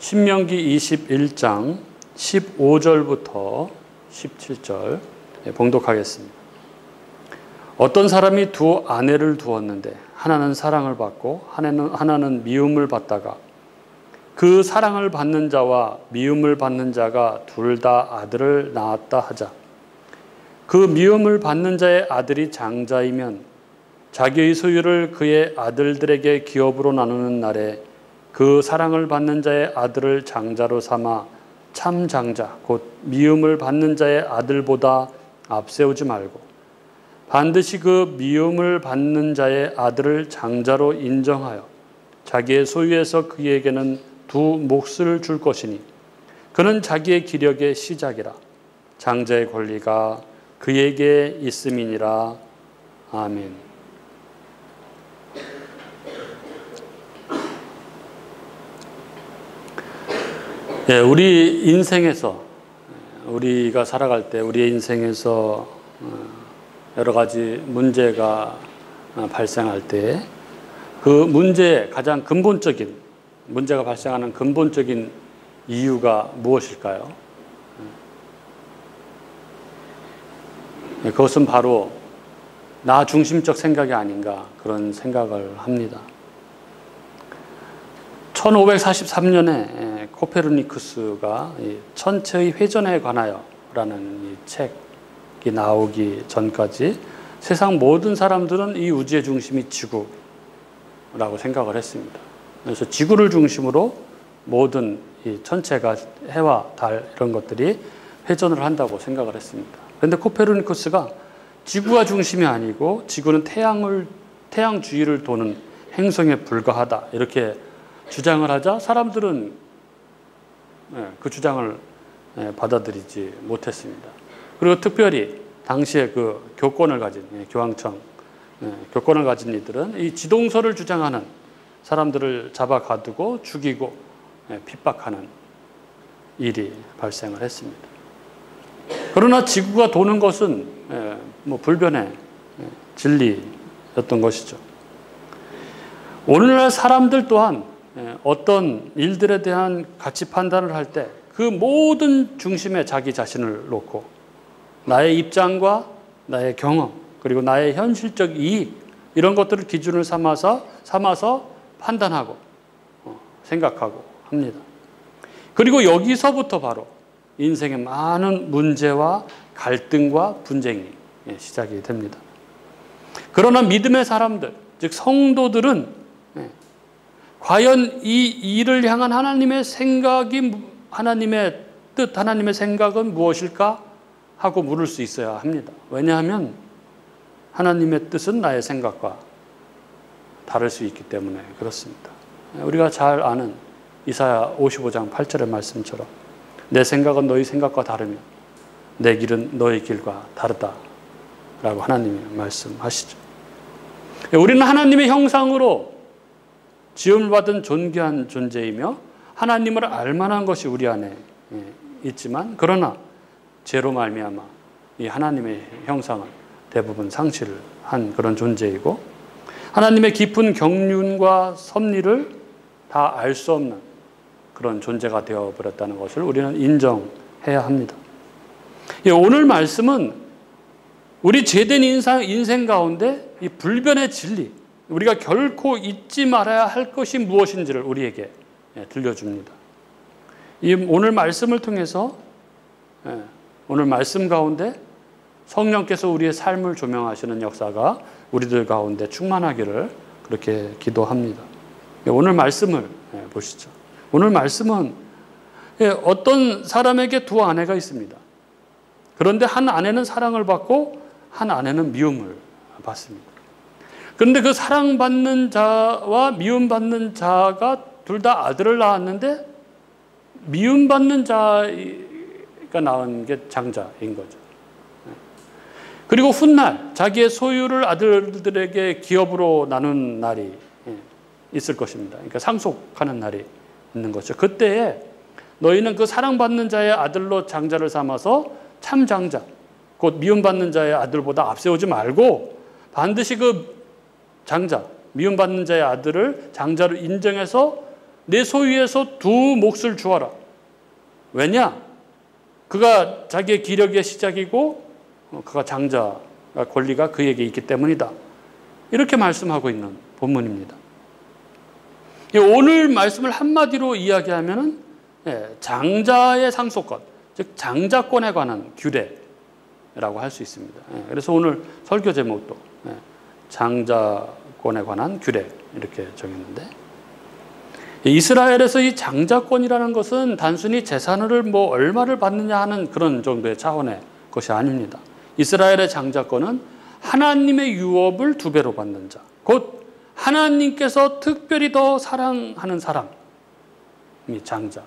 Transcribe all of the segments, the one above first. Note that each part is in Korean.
신명기 21장 15절부터 17절 봉독하겠습니다. 어떤 사람이 두 아내를 두었는데 하나는 사랑을 받고 하나는 미움을 받다가 그 사랑을 받는 자와 미움을 받는 자가 둘 다 아들을 낳았다 하자. 그 미움을 받는 자의 아들이 장자이면 자기의 소유를 그의 아들들에게 기업으로 나누는 날에 그 사랑을 받는 자의 아들을 장자로 삼아 참 장자 곧 미움을 받는 자의 아들보다 앞세우지 말고 반드시 그 미움을 받는 자의 아들을 장자로 인정하여 자기의 소유에서 그에게는 두 몫을 줄 것이니 그는 자기의 기력의 시작이라. 장자의 권리가 그에게 있음이니라. 아멘. 예, 우리 인생에서 우리가 살아갈 때 우리의 인생에서 여러 가지 문제가 발생할 때 그 문제의 가장 근본적인 문제가 발생하는 근본적인 이유가 무엇일까요? 그것은 바로 나 중심적 생각이 아닌가 그런 생각을 합니다. 1543년에 코페르니쿠스가 천체의 회전에 관하여라는 이 책이 나오기 전까지 세상 모든 사람들은 이 우주의 중심이 지구라고 생각을 했습니다. 그래서 지구를 중심으로 모든 이 천체가 해와 달 이런 것들이 회전을 한다고 생각을 했습니다. 그런데 코페르니쿠스가 지구가 중심이 아니고 지구는 태양 주위를 도는 행성에 불과하다 이렇게 주장을 하자 사람들은 그 주장을 받아들이지 못했습니다. 그리고 특별히 당시에 그 교권을 가진 교황청 교권을 가진 이들은 이 지동설을 주장하는 사람들을 잡아 가두고 죽이고 핍박하는 일이 발생을 했습니다. 그러나 지구가 도는 것은 불변의 진리였던 것이죠. 오늘날 사람들 또한 어떤 일들에 대한 가치 판단을 할 때 그 모든 중심에 자기 자신을 놓고 나의 입장과 나의 경험 그리고 나의 현실적 이익 이런 것들을 기준을 삼아서 판단하고 생각하고 합니다. 그리고 여기서부터 바로 인생의 많은 문제와 갈등과 분쟁이 시작이 됩니다. 그러나 믿음의 사람들, 즉 성도들은 과연 이 일을 향한 하나님의 생각이 하나님의 뜻, 하나님의 생각은 무엇일까 하고 물을 수 있어야 합니다. 왜냐하면 하나님의 뜻은 나의 생각과 다를 수 있기 때문에 그렇습니다. 우리가 잘 아는 이사야 55장 8절의 말씀처럼 내 생각은 너희 생각과 다르며 내 길은 너희 길과 다르다 라고 하나님이 말씀하시죠. 우리는 하나님의 형상으로 지음을 받은 존귀한 존재이며 하나님을 알만한 것이 우리 안에 있지만 그러나 죄로 말미암아 이 하나님의 형상은 대부분 상실을 한 그런 존재이고 하나님의 깊은 경륜과 섭리를 다 알 수 없는 그런 존재가 되어버렸다는 것을 우리는 인정해야 합니다. 오늘 말씀은 우리 죄된 인생 가운데 이 불변의 진리, 우리가 결코 잊지 말아야 할 것이 무엇인지를 우리에게 들려줍니다. 오늘 말씀을 통해서 오늘 말씀 가운데 성령께서 우리의 삶을 조명하시는 역사가 우리들 가운데 충만하기를 그렇게 기도합니다. 오늘 말씀을 보시죠. 오늘 말씀은 어떤 사람에게 두 아내가 있습니다. 그런데 한 아내는 사랑을 받고 한 아내는 미움을 받습니다. 그런데 그 사랑받는 자와 미움받는 자가 둘 다 아들을 낳았는데 미움받는 자가 낳은 게 장자인 거죠. 그리고 훗날 자기의 소유를 아들들에게 기업으로 나눈 날이 있을 것입니다. 그러니까 상속하는 날이 있는 거죠. 그때에 너희는 그 사랑받는 자의 아들로 장자를 삼아서 참 장자, 곧 미움받는 자의 아들보다 앞세우지 말고 반드시 그 장자, 미움받는 자의 아들을 장자로 인정해서 내 소유에서 두 몫을 주어라. 왜냐? 그가 자기의 기력의 시작이고 그가 장자 권리가 그에게 있기 때문이다. 이렇게 말씀하고 있는 본문입니다. 오늘 말씀을 한마디로 이야기하면 장자의 상속권, 즉 장자권에 관한 규례라고 할 수 있습니다. 그래서 오늘 설교 제목도 장자권에 관한 규례 이렇게 정했는데, 이스라엘에서 이 장자권이라는 것은 단순히 재산을 얼마를 받느냐 하는 그런 정도의 차원의 것이 아닙니다. 이스라엘의 장자권은 하나님의 유업을 2배로 받는 자, 곧 하나님께서 특별히 더 사랑하는 사람이 장자.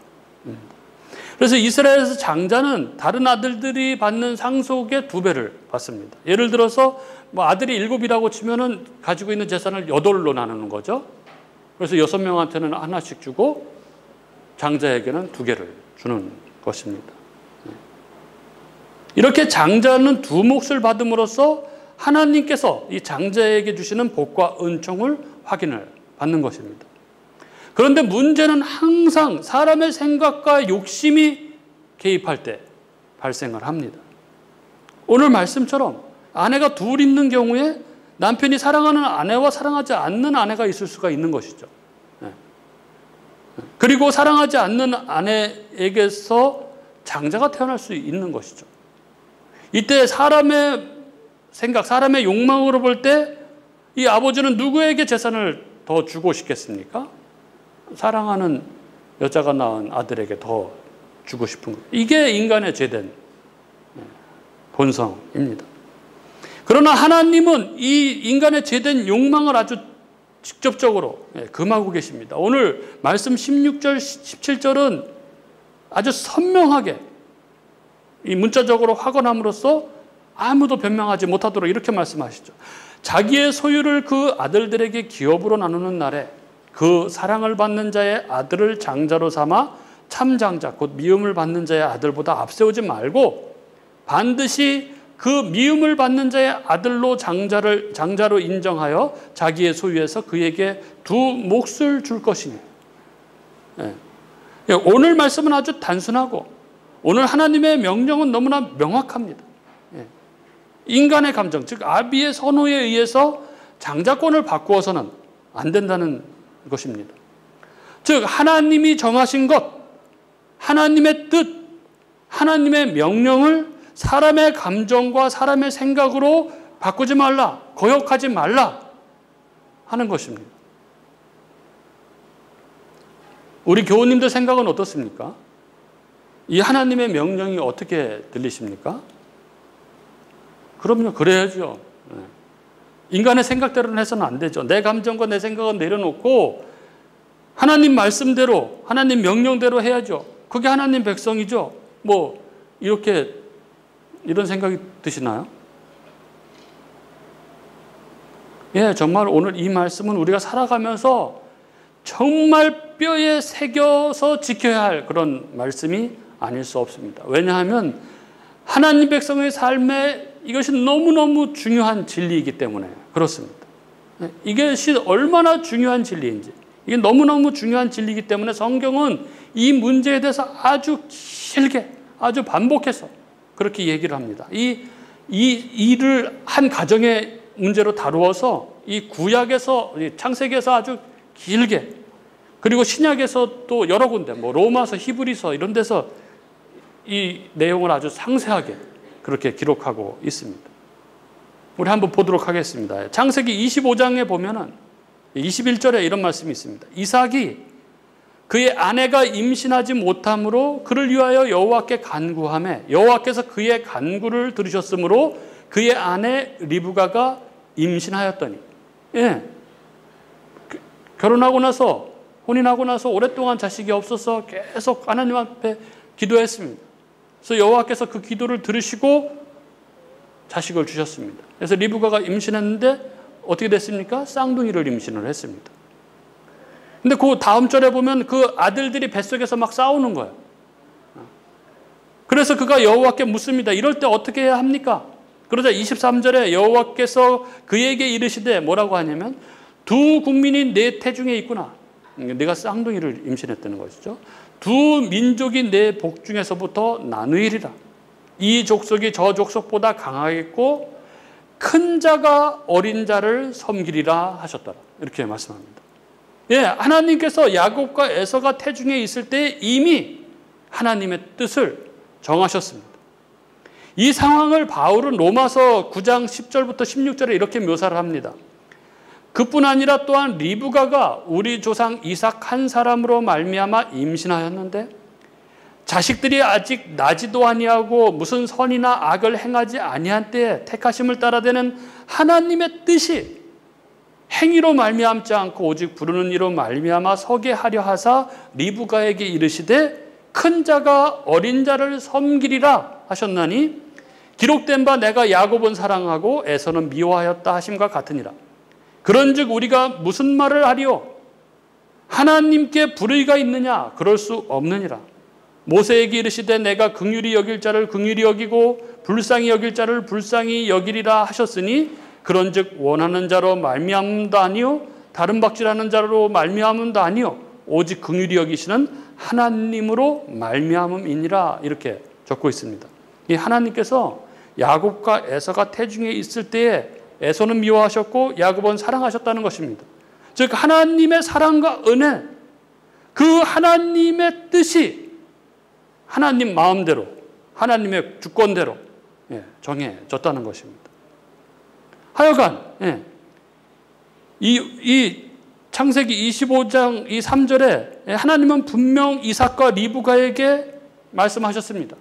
그래서 이스라엘에서 장자는 다른 아들들이 받는 상속의 2배를 받습니다. 예를 들어서 아들이 7이라고 치면은 가지고 있는 재산을 8로 나누는 거죠. 그래서 6명한테는 하나씩 주고 장자에게는 2개를 주는 것입니다. 이렇게 장자는 2 몫을 받음으로써 하나님께서 이 장자에게 주시는 복과 은총을 확인을 받는 것입니다. 그런데 문제는 항상 사람의 생각과 욕심이 개입할 때 발생을 합니다. 오늘 말씀처럼 아내가 2 있는 경우에 남편이 사랑하는 아내와 사랑하지 않는 아내가 있을 수가 있는 것이죠. 그리고 사랑하지 않는 아내에게서 장자가 태어날 수 있는 것이죠. 이때 사람의 생각, 사람의 욕망으로 볼 때 이 아버지는 누구에게 재산을 더 주고 싶겠습니까? 사랑하는 여자가 낳은 아들에게 더 주고 싶은 것. 이게 인간의 죄된 본성입니다. 그러나 하나님은 이 인간의 죄된 욕망을 아주 직접적으로 금하고 계십니다. 오늘 말씀 16절, 17절은 아주 선명하게 이 문자적으로 확언함으로써 아무도 변명하지 못하도록 이렇게 말씀하시죠. 자기의 소유를 그 아들들에게 기업으로 나누는 날에 그 사랑을 받는 자의 아들을 장자로 삼아 참장자 곧 미움을 받는 자의 아들보다 앞세우지 말고 반드시 그 미움을 받는 자의 아들로 장자로 인정하여 자기의 소유에서 그에게 2 몫을 줄 것이니. 오늘 말씀은 아주 단순하고 오늘 하나님의 명령은 너무나 명확합니다. 인간의 감정, 즉 아비의 선호에 의해서 장자권을 바꾸어서는 안 된다는 것입니다. 즉 하나님이 정하신 것, 하나님의 뜻, 하나님의 명령을 사람의 감정과 사람의 생각으로 바꾸지 말라, 거역하지 말라 하는 것입니다. 우리 교우님들 생각은 어떻습니까? 이 하나님의 명령이 어떻게 들리십니까? 그럼요, 그래야죠. 인간의 생각대로는 해서는 안 되죠. 내 감정과 내 생각은 내려놓고 하나님 말씀대로, 하나님 명령대로 해야죠. 그게 하나님 백성이죠. 이런 생각이 드시나요? 정말 오늘 이 말씀은 우리가 살아가면서 정말 뼈에 새겨서 지켜야 할 그런 말씀이 아닐 수 없습니다. 왜냐하면 하나님 백성의 삶에 이것이 너무너무 중요한 진리이기 때문에 그렇습니다. 이것이 얼마나 중요한 진리인지, 이게 너무너무 중요한 진리이기 때문에 성경은 이 문제에 대해서 아주 길게, 아주 반복해서 그렇게 얘기를 합니다. 이 일을 한 가정의 문제로 다루어서 이 구약에서, 창세기에서 아주 길게, 그리고 신약에서 또 여러 군데, 로마서, 히브리서 이런 데서 이 내용을 아주 상세하게 그렇게 기록하고 있습니다. 우리 한번 보도록 하겠습니다. 창세기 25장에 보면은 21절에 이런 말씀이 있습니다. 이삭이 그의 아내가 임신하지 못함으로 그를 위하여 여호와께 간구하매 여호와께서 그의 간구를 들으셨으므로 그의 아내 리브가가 임신하였더니. 결혼하고 나서, 혼인하고 나서 오랫동안 자식이 없어서 계속 하나님 앞에 기도했습니다. 그래서 여호와께서 그 기도를 들으시고 자식을 주셨습니다. 그래서 리브가가 임신했는데 어떻게 됐습니까? 쌍둥이를 임신을 했습니다. 근데 그 다음 절에 보면 그 아들들이 뱃속에서 막 싸우는 거예요. 그래서 그가 여호와께 묻습니다. 이럴 때 어떻게 해야 합니까? 그러자 23절에 여호와께서 그에게 이르시되 뭐라고 하냐면 2 국민이 내 태중에 있구나. 네가 쌍둥이를 임신했다는 것이죠. 두 민족이 내 복중에서부터 나누이리라. 이 족속이 저 족속보다 강하겠고 큰 자가 어린 자를 섬기리라 하셨더라. 이렇게 말씀합니다. 예, 하나님께서 야곱과 에서가 태중에 있을 때 이미 하나님의 뜻을 정하셨습니다. 이 상황을 바울은 로마서 9장 10절부터 16절에 이렇게 묘사를 합니다. 그뿐 아니라 또한 리브가가 우리 조상 이삭 한 사람으로 말미암아 임신하였는데 자식들이 아직 나지도 아니하고 무슨 선이나 악을 행하지 아니한 때에 택하심을 따라되는 하나님의 뜻이 행위로 말미암지 않고 오직 부르는 이로 말미암아 서게 하려 하사 리브가에게 이르시되 큰 자가 어린 자를 섬기리라 하셨나니 기록된 바 내가 야곱은 사랑하고 에서는 미워하였다 하심과 같으니라. 그런즉 우리가 무슨 말을 하리요? 하나님께 불의가 있느냐? 그럴 수 없느니라. 모세에게 이르시되 내가 긍휼히 여길 자를 긍휼히 여기고 불쌍히 여길 자를 불쌍히 여기리라 하셨으니 그런즉 원하는 자로 말미암음도 아니요 다른 박질하는 자로 말미암음도 아니요 오직 긍휼히 여기시는 하나님으로 말미암음이니라. 이렇게 적고 있습니다. 이 하나님께서 야곱과 에서가 태중에 있을 때에 에서는 미워하셨고 야곱은 사랑하셨다는 것입니다. 즉 하나님의 사랑과 은혜, 그 하나님의 뜻이 하나님 마음대로 하나님의 주권대로 정해졌다는 것입니다. 하여간 이 창세기 25장 이 3절에 하나님은 분명 이삭과 리브가에게 말씀하셨습니다.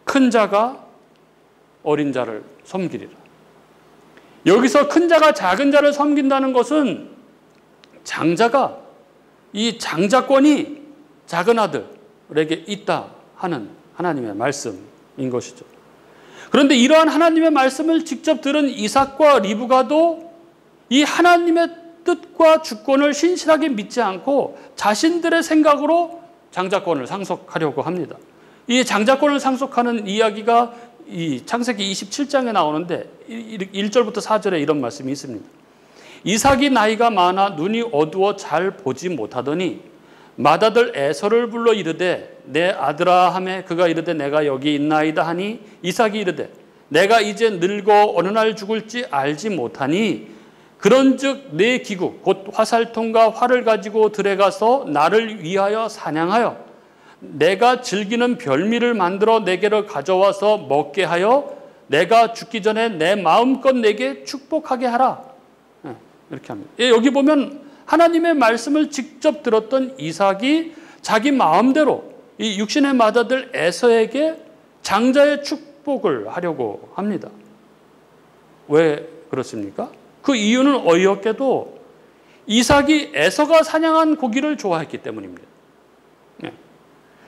큰 자가 어린 자를 섬기리라. 여기서 큰 자가 작은 자를 섬긴다는 것은 장자가 이 장자권이 작은 아들에게 있다 하는 하나님의 말씀인 것이죠. 그런데 이러한 하나님의 말씀을 직접 들은 이삭과 리브가도 이 하나님의 뜻과 주권을 신실하게 믿지 않고 자신들의 생각으로 장자권을 상속하려고 합니다. 이 장자권을 상속하는 이야기가 이 창세기 27장에 나오는데 1절부터 4절에 이런 말씀이 있습니다. 이삭이 나이가 많아 눈이 어두워 잘 보지 못하더니 맏아들 에서를 불러 이르되 내 아들아 하매 그가 이르되 내가 여기 있나이다 하니 이삭이 이르되 내가 이제 늙어 어느 날 죽을지 알지 못하니 그런즉 내 기구 곧 화살통과 활을 가지고 들에 가서 나를 위하여 사냥하여 내가 즐기는 별미를 만들어 내게로 가져와서 먹게 하여 내가 죽기 전에 내 마음껏 내게 축복하게 하라. 이렇게 합니다. 여기 보면 하나님의 말씀을 직접 들었던 이삭이 자기 마음대로 이 육신의 맏아들 에서에게 장자의 축복을 하려고 합니다. 왜 그렇습니까? 그 이유는 어이없게도 이삭이 에서가 사냥한 고기를 좋아했기 때문입니다.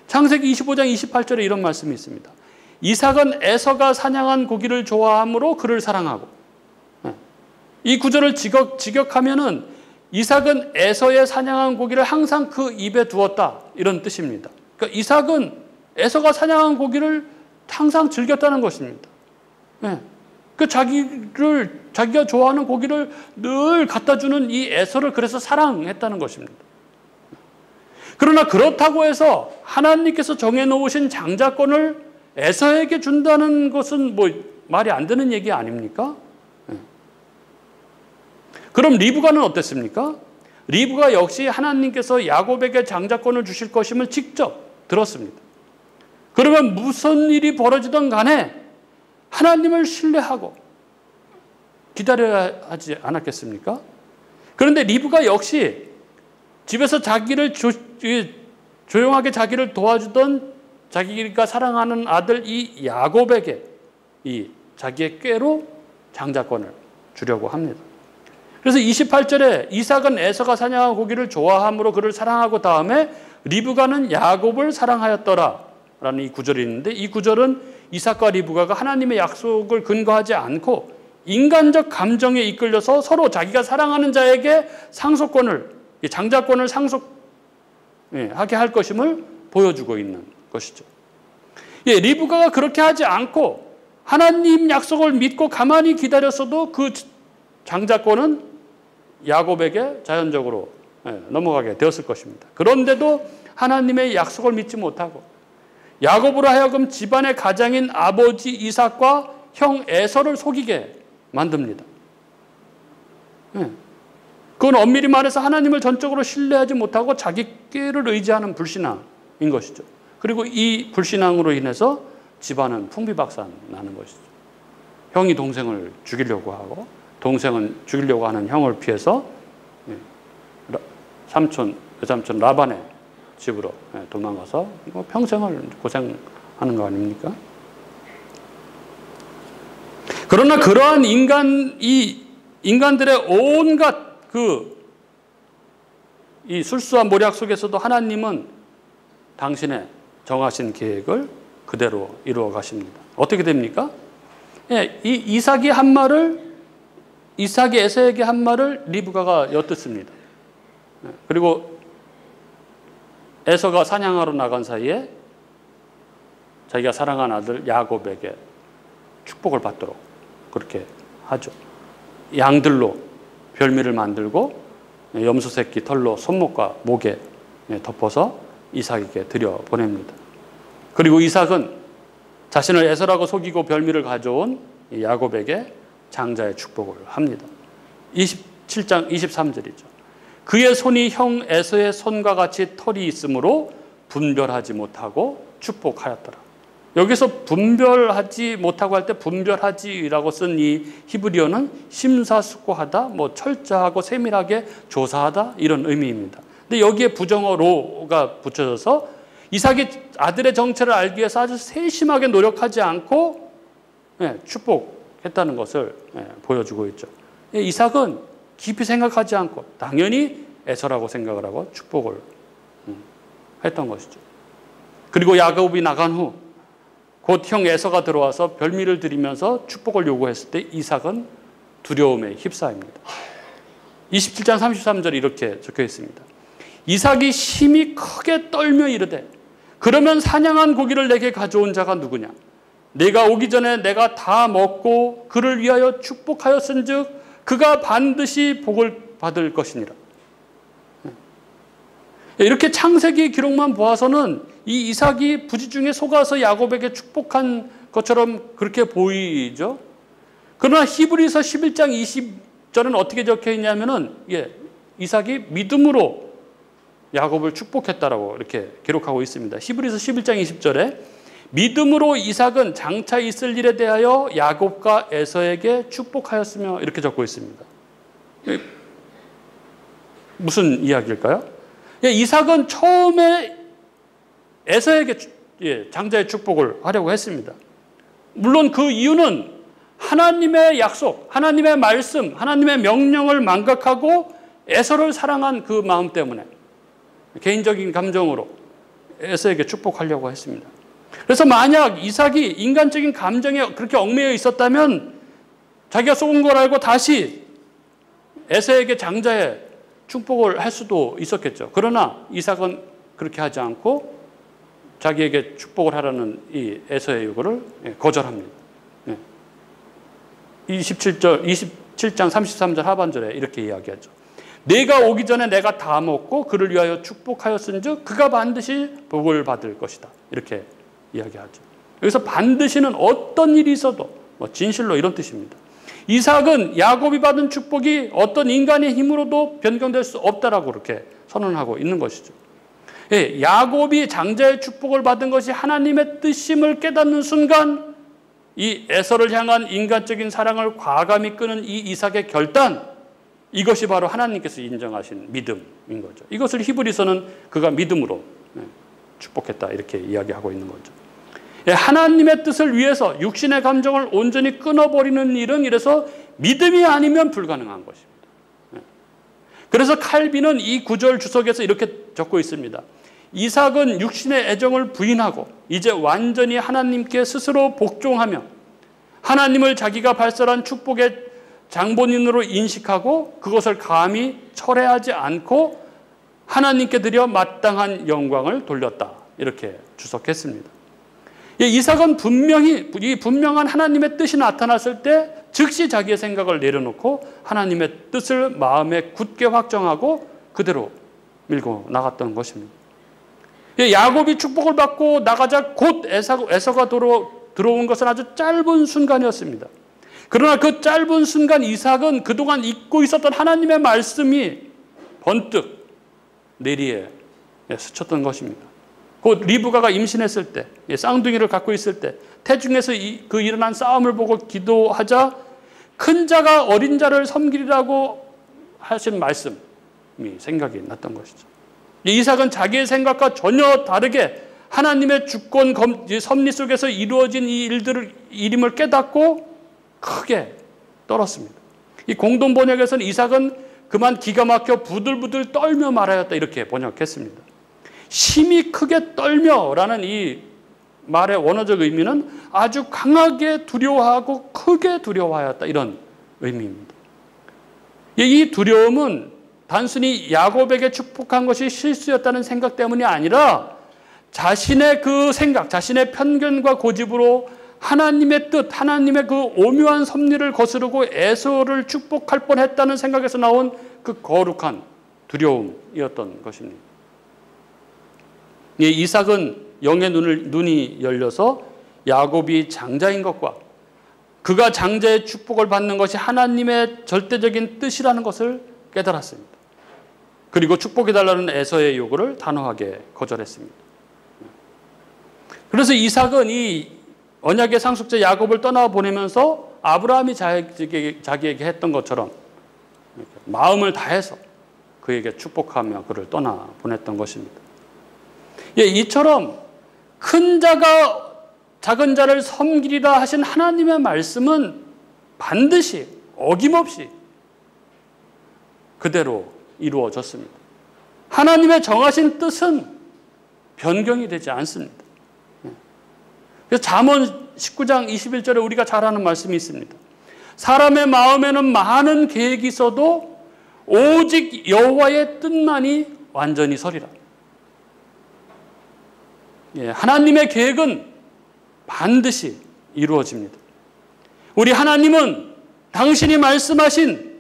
창세기 25장 28절에 이런 말씀이 있습니다. 이삭은 에서가 사냥한 고기를 좋아하므로 그를 사랑하고, 이 구절을 직역하면은 이삭은 에서의 사냥한 고기를 항상 그 입에 두었다 이런 뜻입니다. 그러니까 이삭은 에서가 사냥한 고기를 항상 즐겼다는 것입니다. 그 자기가 좋아하는 고기를 늘 갖다 주는 이 에서를 그래서 사랑했다는 것입니다. 그러나 그렇다고 해서 하나님께서 정해놓으신 장자권을 에서에게 준다는 것은 뭐 말이 안 되는 얘기 아닙니까? 그럼 리브가는 어땠습니까? 리브가 역시 하나님께서 야곱에게 장자권을 주실 것임을 직접 들었습니다. 그러면 무슨 일이 벌어지든 간에 하나님을 신뢰하고 기다려야 하지 않았겠습니까? 그런데 리브가 역시 집에서 자기를 조용하게 자기를 도와주던 자기가 사랑하는 아들 이 야곱에게 이 자기의 꾀로 장자권을 주려고 합니다. 그래서 28절에 이삭은 에서가 사냥한 고기를 좋아함으로 그를 사랑하고 다음에 리브가는 야곱을 사랑하였더라 라는 이 구절이 있는데, 이 구절은 이삭과 리브가가 하나님의 약속을 근거하지 않고 인간적 감정에 이끌려서 서로 자기가 사랑하는 자에게 상속권을, 장자권을 상속하게 할 것임을 보여주고 있는 것이죠. 리브가가 그렇게 하지 않고 하나님 약속을 믿고 가만히 기다렸어도 그 장자권은 야곱에게 자연적으로 넘어가게 되었을 것입니다. 그런데도 하나님의 약속을 믿지 못하고 야곱으로 하여금 집안의 가장인 아버지 이삭과 형 에서를 속이게 만듭니다. 그건 엄밀히 말해서 하나님을 전적으로 신뢰하지 못하고 자기께를 의지하는 불신앙인 것이죠. 그리고 이 불신앙으로 인해서 집안은 풍비박산나는 것이죠. 형이 동생을 죽이려고 하고 동생은 죽이려고 하는 형을 피해서 외삼촌 라반의 집으로 도망가서 평생을 고생하는 거 아닙니까? 그러나 그러한 인간들의 온갖 이 술수와 모략 속에서도 하나님은 당신의 정하신 계획을 그대로 이루어 가십니다. 어떻게 됩니까? 이 이삭이 에서에게 한 말을 리브가가 엿듣습니다. 그리고 에서가 사냥하러 나간 사이에 자기가 사랑한 아들 야곱에게 축복을 받도록 그렇게 하죠. 양들로 별미를 만들고 염소 새끼 털로 손목과 목에 덮어서 이삭에게 들여보냅니다. 그리고 이삭은 자신을 에서라고 속이고 별미를 가져온 야곱에게 장자의 축복을 합니다. 27장 23절이죠. 그의 손이 형 에서의 손과 같이 털이 있으므로 분별하지 못하고 축복하였더라. 여기서 분별하지 못하고 할 때 분별하지라고 쓴 이 히브리어는 심사숙고하다, 철저하고 세밀하게 조사하다 이런 의미입니다. 근데 여기에 부정어로가 붙여져서 이삭이 아들의 정체를 알기 위해서 아주 세심하게 노력하지 않고 축복했다는 것을 보여주고 있죠. 이삭은 깊이 생각하지 않고 당연히 에서라고 생각을 하고 축복을 했던 것이죠. 그리고 야곱이 나간 후 곧 형 에서가 들어와서 별미를 드리면서 축복을 요구했을 때 이삭은 두려움에 휩싸입니다. 27장 33절에 이렇게 적혀 있습니다. 이삭이 심히 크게 떨며 이르되 그러면 사냥한 고기를 내게 가져온 자가 누구냐? 내가 오기 전에 내가 다 먹고 그를 위하여 축복하였은즉 그가 반드시 복을 받을 것이니라. 이렇게 창세기 기록만 보아서는 이 이삭이 부지중에 속아서 야곱에게 축복한 것처럼 그렇게 보이죠. 그러나 히브리서 11장 20절은 어떻게 적혀 있냐면은 이삭이 믿음으로 야곱을 축복했다라고 이렇게 기록하고 있습니다. 히브리서 11장 20절에 믿음으로 이삭은 장차 있을 일에 대하여 야곱과 에서에게 축복하였으며 이렇게 적고 있습니다. 무슨 이야기일까요? 이삭은 처음에 에서에게 장자의 축복을 하려고 했습니다. 물론 그 이유는 하나님의 약속, 하나님의 말씀, 하나님의 명령을 망각하고 에서를 사랑한 그 마음 때문에 개인적인 감정으로 에서에게 축복하려고 했습니다. 그래서 만약 이삭이 인간적인 감정에 그렇게 얽매여 있었다면 자기가 속은 걸 알고 다시 에서에게 장자의 축복을 할 수도 있었겠죠. 그러나 이삭은 그렇게 하지 않고 자기에게 축복을 하라는 이 에서의 요구를 거절합니다. 27장 33절 하반절에 이렇게 이야기하죠. 내가 오기 전에 내가 다 먹고 그를 위하여 축복하였은즉 그가 반드시 복을 받을 것이다. 이렇게 이야기하죠. 여기서 반드시는 어떤 일이 있어도 진실로 이런 뜻입니다. 이삭은 야곱이 받은 축복이 어떤 인간의 힘으로도 변경될 수 없다라고 그렇게 선언하고 있는 것이죠. 야곱이 장자의 축복을 받은 것이 하나님의 뜻임을 깨닫는 순간 이 에서를 향한 인간적인 사랑을 과감히 끄는 이 이삭의 결단, 이것이 바로 하나님께서 인정하신 믿음인 거죠. 이것을 히브리서는 그가 믿음으로 축복했다 이렇게 이야기하고 있는 거죠. 하나님의 뜻을 위해서 육신의 감정을 온전히 끊어버리는 일은 이래서 믿음이 아니면 불가능한 것입니다. 그래서 칼빈은 이 구절 주석에서 이렇게 적고 있습니다. 이삭은 육신의 애정을 부인하고 이제 완전히 하나님께 스스로 복종하며 하나님을 자기가 발설한 축복의 장본인으로 인식하고 그것을 감히 철회하지 않고 하나님께 드려 마땅한 영광을 돌렸다. 이렇게 주석했습니다. 이삭은 분명히 이 분명한 하나님의 뜻이 나타났을 때 즉시 자기의 생각을 내려놓고 하나님의 뜻을 마음에 굳게 확정하고 그대로 밀고 나갔던 것입니다. 야곱이 축복을 받고 나가자 곧 에서가 들어온 것은 아주 짧은 순간이었습니다. 그러나 그 짧은 순간 이삭은 그동안 잊고 있었던 하나님의 말씀이 번뜩 내리에 스쳤던 것입니다. 곧 리브가가 임신했을 때, 쌍둥이를 갖고 있을 때 태중에서 그 일어난 싸움을 보고 기도하자 큰 자가 어린 자를 섬기리라고 하신 말씀이 생각이 났던 것이죠. 이삭은 자기의 생각과 전혀 다르게 하나님의 주권 섭리 속에서 이루어진 이 일임을 깨닫고 크게 떨었습니다. 이 공동 번역에서는 이삭은 그만 기가 막혀 부들부들 떨며 말하였다 이렇게 번역했습니다. 심히 크게 떨며라는 이 말의 원어적 의미는 아주 강하게 두려워하고 크게 두려워하였다 이런 의미입니다. 이 두려움은 단순히 야곱에게 축복한 것이 실수였다는 생각 때문이 아니라 자신의 그 생각, 자신의 편견과 고집으로 하나님의 뜻, 하나님의 그 오묘한 섭리를 거스르고 에서를 축복할 뻔했다는 생각에서 나온 그 거룩한 두려움이었던 것입니다. 이삭은 영의 눈이 열려서 야곱이 장자인 것과 그가 장자의 축복을 받는 것이 하나님의 절대적인 뜻이라는 것을 깨달았습니다. 그리고 축복해달라는 에서의 요구를 단호하게 거절했습니다. 그래서 이삭은 이 언약의 상속자 야곱을 떠나보내면서 아브라함이 자기에게 했던 것처럼 마음을 다해서 그에게 축복하며 그를 떠나보냈던 것입니다. 이처럼 큰 자가 작은 자를 섬기리라 하신 하나님의 말씀은 반드시 어김없이 그대로 이루어졌습니다. 하나님의 정하신 뜻은 변경이 되지 않습니다. 그래서 잠언 19장 21절에 우리가 잘 아는 말씀이 있습니다. 사람의 마음에는 많은 계획이 있어도 오직 여호와의 뜻만이 완전히 서리라. 하나님의 계획은 반드시 이루어집니다. 우리 하나님은 당신이 말씀하신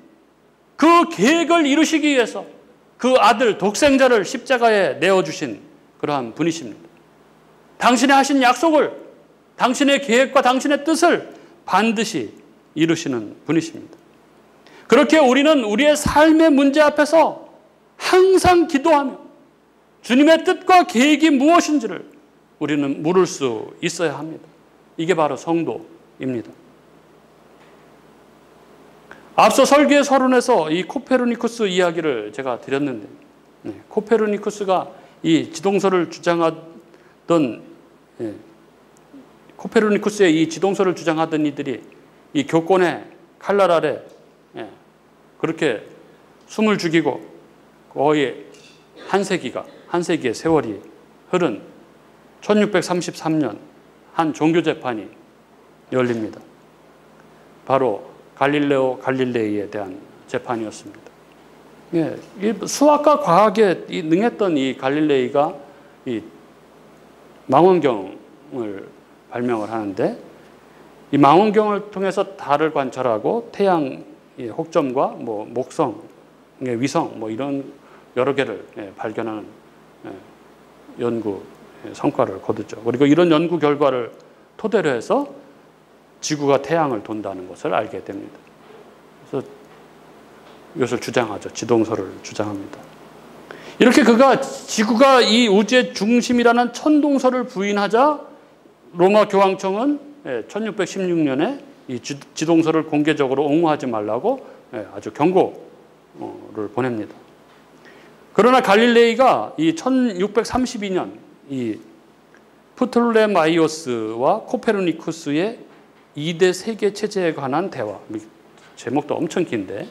그 계획을 이루시기 위해서 그 아들 독생자를 십자가에 내어주신 그러한 분이십니다. 당신의 하신 약속을, 당신의 계획과 당신의 뜻을 반드시 이루시는 분이십니다. 그렇게 우리는 우리의 삶의 문제 앞에서 항상 기도하며 주님의 뜻과 계획이 무엇인지를 우리는 물을 수 있어야 합니다. 이게 바로 성도입니다. 앞서 설교의 서론에서 이 코페르니쿠스 이야기를 제가 드렸는데, 코페르니쿠스가 이 지동설을 주장하던, 코페르니쿠스의 이 지동설을 주장하던 이들이 이 교권의 칼날 아래 그렇게 숨을 죽이고 거의 한 세기의 세월이 흐른 1633년 한 종교재판이 열립니다. 바로 갈릴레오 갈릴레이에 대한 재판이었습니다. 수학과 과학에 능했던 이 갈릴레이가 이 망원경을 발명을 하는데, 이 망원경을 통해서 달을 관찰하고 태양의 혹점과 목성의 위성 이런 여러 개를 발견하는 연구 성과를 거두죠. 그리고 이런 연구 결과를 토대로 해서 지구가 태양을 돈다는 것을 알게 됩니다. 그래서 이것을 주장하죠. 지동설을 주장합니다. 이렇게 그가 지구가 이 우주의 중심이라는 천동설을 부인하자 로마 교황청은 1616년에 이 지동설을 공개적으로 옹호하지 말라고 아주 경고를 보냅니다. 그러나 갈릴레이가 이 1632년 이 프톨레마이오스와 코페르니쿠스의 2대 세계 체제에 관한 대화, 제목도 엄청 긴데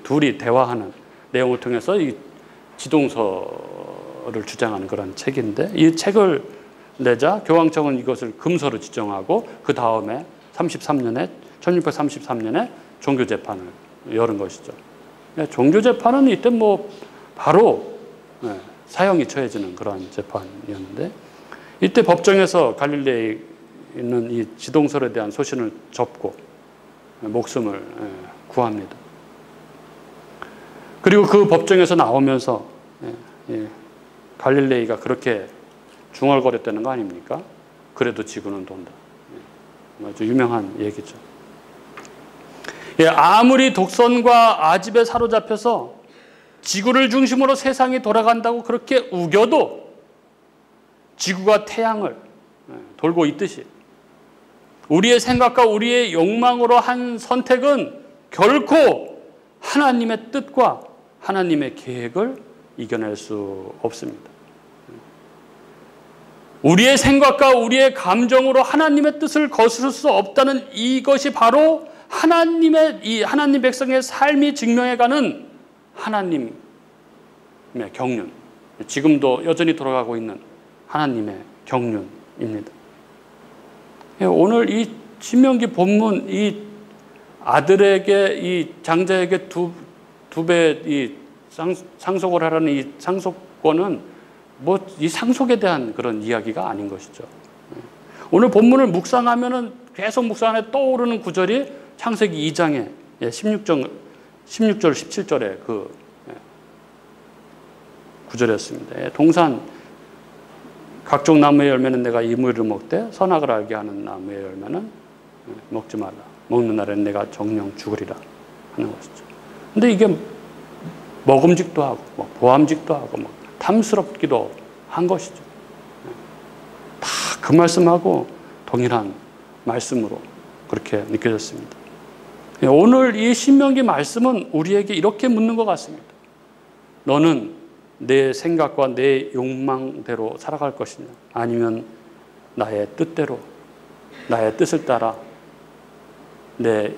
둘이 대화하는 내용을 통해서 이 지동설을 주장하는 그런 책인데, 이 책을 내자 교황청은 이것을 금서로 지정하고 그 다음에 1633년에 종교재판을 열은 것이죠. 종교재판은 이때 바로 사형이 처해지는 그런 재판이었는데, 이때 법정에서 갈릴레이는 이 지동설에 대한 소신을 접고 목숨을 구합니다. 그리고 그 법정에서 나오면서 갈릴레이가 그렇게 중얼거렸다는 거 아닙니까? 그래도 지구는 돈다. 아주 유명한 얘기죠. 아무리 독선과 아집에 사로잡혀서 지구를 중심으로 세상이 돌아간다고 그렇게 우겨도 지구가 태양을 돌고 있듯이 우리의 생각과 우리의 욕망으로 한 선택은 결코 하나님의 뜻과 하나님의 계획을 이겨낼 수 없습니다. 우리의 생각과 우리의 감정으로 하나님의 뜻을 거스를 수 없다는 이것이 바로 하나님 백성의 삶이 증명해가는 하나님의 경륜, 지금도 여전히 돌아가고 있는 하나님의 경륜입니다. 오늘 이 신명기 본문, 이 아들에게, 이 장자에게 두 배 이 상속을 하라는 이 상속권은 이 상속에 대한 그런 이야기가 아닌 것이죠. 오늘 본문을 묵상하면은 계속 묵상에 떠오르는 구절이 창세기 2장의 16절, 17절의 그 구절이었습니다. 동산 각종 나무의 열매는 내가 이물을 먹되 선악을 알게 하는 나무의 열매는 먹지 말라. 먹는 날에는 내가 정령 죽으리라 하는 것이죠. 근데 이게 먹음직도 하고 보암직도 하고 탐스럽기도 한 것이죠. 다 그 말씀하고 동일한 말씀으로 그렇게 느껴졌습니다. 오늘 이 신명기 말씀은 우리에게 이렇게 묻는 것 같습니다. 너는 내 생각과 내 욕망대로 살아갈 것이냐? 아니면 나의 뜻대로, 나의 뜻을 따라 내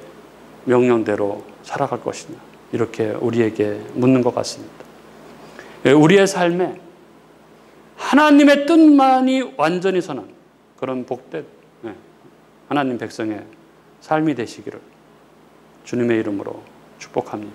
명령대로 살아갈 것이냐? 이렇게 우리에게 묻는 것 같습니다. 우리의 삶에 하나님의 뜻만이 완전히 선한 그런 복된 하나님 백성의 삶이 되시기를 주님의 이름으로 축복합니다.